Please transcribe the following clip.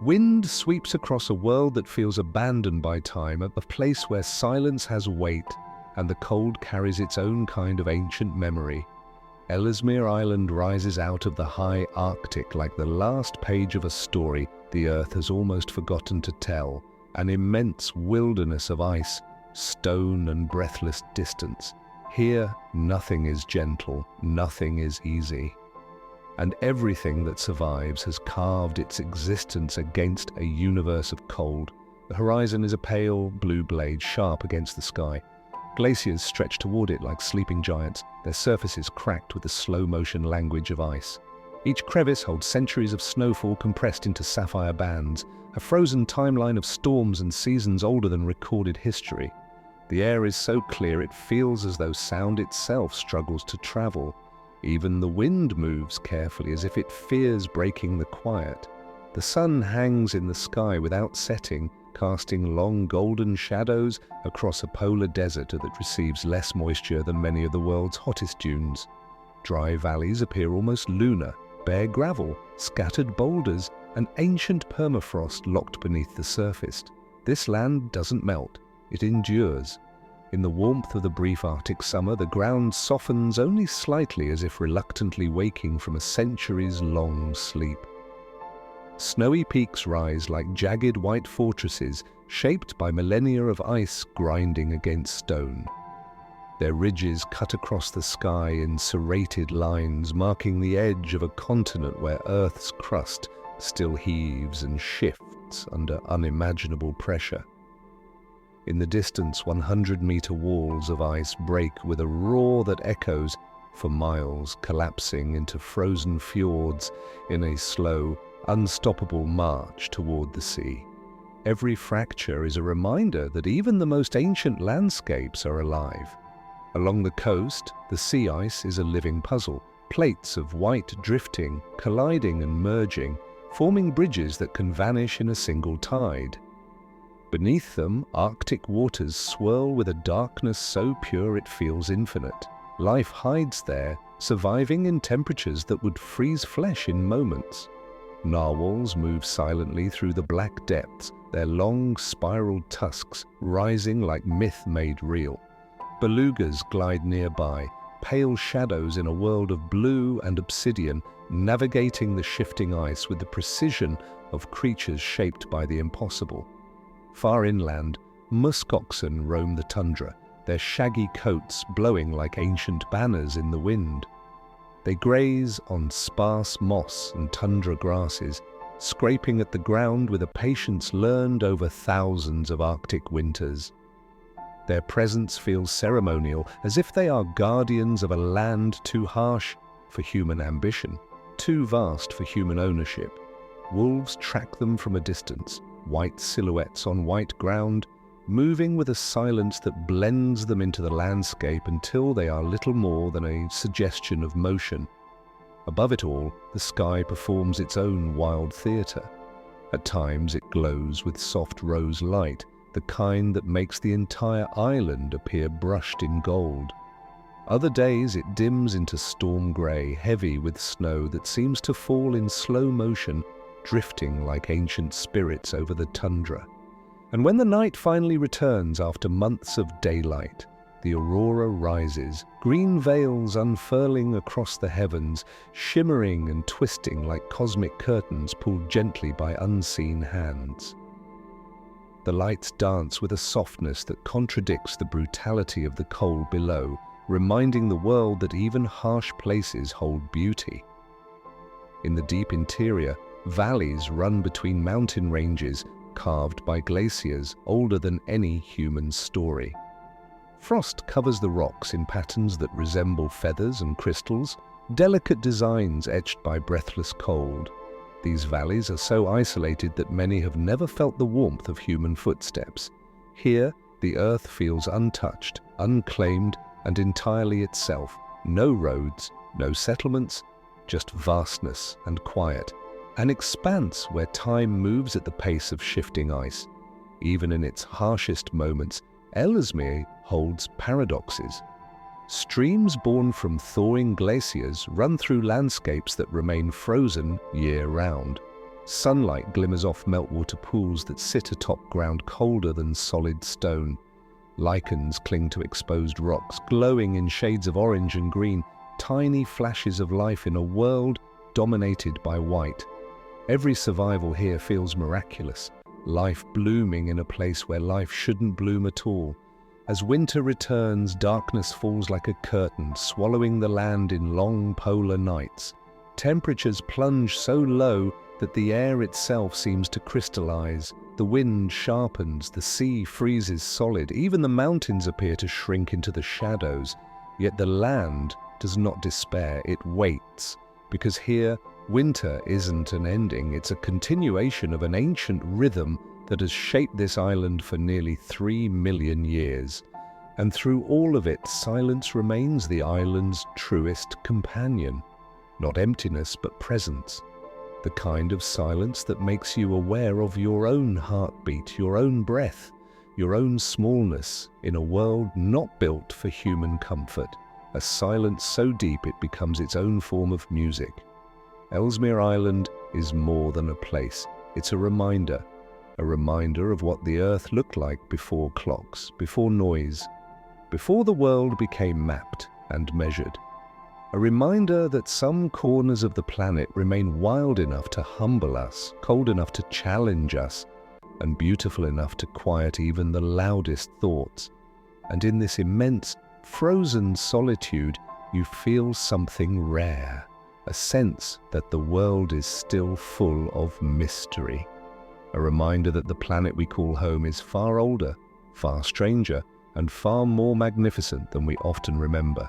Wind sweeps across a world that feels abandoned by time, a place where silence has weight and the cold carries its own kind of ancient memory. Ellesmere Island rises out of the high Arctic like the last page of a story the Earth has almost forgotten to tell, an immense wilderness of ice, stone and breathless distance. Here, nothing is gentle, nothing is easy. And everything that survives has carved its existence against a universe of cold. The horizon is a pale blue blade sharp against the sky. Glaciers stretch toward it like sleeping giants, their surfaces cracked with the slow-motion language of ice. Each crevice holds centuries of snowfall compressed into sapphire bands, a frozen timeline of storms and seasons older than recorded history. The air is so clear it feels as though sound itself struggles to travel. Even the wind moves carefully as if it fears breaking the quiet. The sun hangs in the sky without setting, casting long golden shadows across a polar desert that receives less moisture than many of the world's hottest dunes. Dry valleys appear almost lunar, bare gravel, scattered boulders, and ancient permafrost locked beneath the surface. This land doesn't melt, it endures. In the warmth of the brief Arctic summer, the ground softens only slightly as if reluctantly waking from a centuries-long sleep. Snowy peaks rise like jagged white fortresses, shaped by millennia of ice grinding against stone. Their ridges cut across the sky in serrated lines, marking the edge of a continent where Earth's crust still heaves and shifts under unimaginable pressure. In the distance, 100-meter walls of ice break with a roar that echoes for miles, collapsing into frozen fjords in a slow, unstoppable march toward the sea. Every fracture is a reminder that even the most ancient landscapes are alive. Along the coast, the sea ice is a living puzzle, plates of white drifting, colliding and merging, forming bridges that can vanish in a single tide. Beneath them, Arctic waters swirl with a darkness so pure it feels infinite. Life hides there, surviving in temperatures that would freeze flesh in moments. Narwhals move silently through the black depths, their long spiraled tusks rising like myth made real. Belugas glide nearby, pale shadows in a world of blue and obsidian, navigating the shifting ice with the precision of creatures shaped by the impossible. Far inland, muskoxen roam the tundra, their shaggy coats blowing like ancient banners in the wind. They graze on sparse moss and tundra grasses, scraping at the ground with a patience learned over thousands of Arctic winters. Their presence feels ceremonial, as if they are guardians of a land too harsh for human ambition, too vast for human ownership. Wolves track them from a distance, white silhouettes on white ground, moving with a silence that blends them into the landscape until they are little more than a suggestion of motion. Above it all, the sky performs its own wild theatre. At times it glows with soft rose light, the kind that makes the entire island appear brushed in gold. Other days it dims into storm grey, heavy with snow that seems to fall in slow motion, drifting like ancient spirits over the tundra. And when the night finally returns after months of daylight, the aurora rises, green veils unfurling across the heavens, shimmering and twisting like cosmic curtains pulled gently by unseen hands. The lights dance with a softness that contradicts the brutality of the cold below, reminding the world that even harsh places hold beauty. In the deep interior, valleys run between mountain ranges, carved by glaciers older than any human story. Frost covers the rocks in patterns that resemble feathers and crystals, delicate designs etched by breathless cold. These valleys are so isolated that many have never felt the warmth of human footsteps. Here, the earth feels untouched, unclaimed, and entirely itself. No roads, no settlements, just vastness and quiet. An expanse where time moves at the pace of shifting ice. Even in its harshest moments, Ellesmere holds paradoxes. Streams born from thawing glaciers run through landscapes that remain frozen year-round. Sunlight glimmers off meltwater pools that sit atop ground colder than solid stone. Lichens cling to exposed rocks, glowing in shades of orange and green, tiny flashes of life in a world dominated by white. Every survival here feels miraculous, life blooming in a place where life shouldn't bloom at all. As winter returns, darkness falls like a curtain, swallowing the land in long polar nights. Temperatures plunge so low that the air itself seems to crystallize. The wind sharpens, the sea freezes solid, even the mountains appear to shrink into the shadows. Yet the land does not despair, it waits, because here winter isn't an ending, it's a continuation of an ancient rhythm that has shaped this island for nearly 3 million years. And through all of it, silence remains the island's truest companion. Not emptiness, but presence. The kind of silence that makes you aware of your own heartbeat, your own breath, your own smallness in a world not built for human comfort. A silence so deep it becomes its own form of music. Ellesmere Island is more than a place. It's a reminder of what the Earth looked like before clocks, before noise, before the world became mapped and measured. A reminder that some corners of the planet remain wild enough to humble us, cold enough to challenge us, and beautiful enough to quiet even the loudest thoughts. And in this immense, frozen solitude, you feel something rare, a sense that the world is still full of mystery. A reminder that the planet we call home is far older, far stranger, and far more magnificent than we often remember.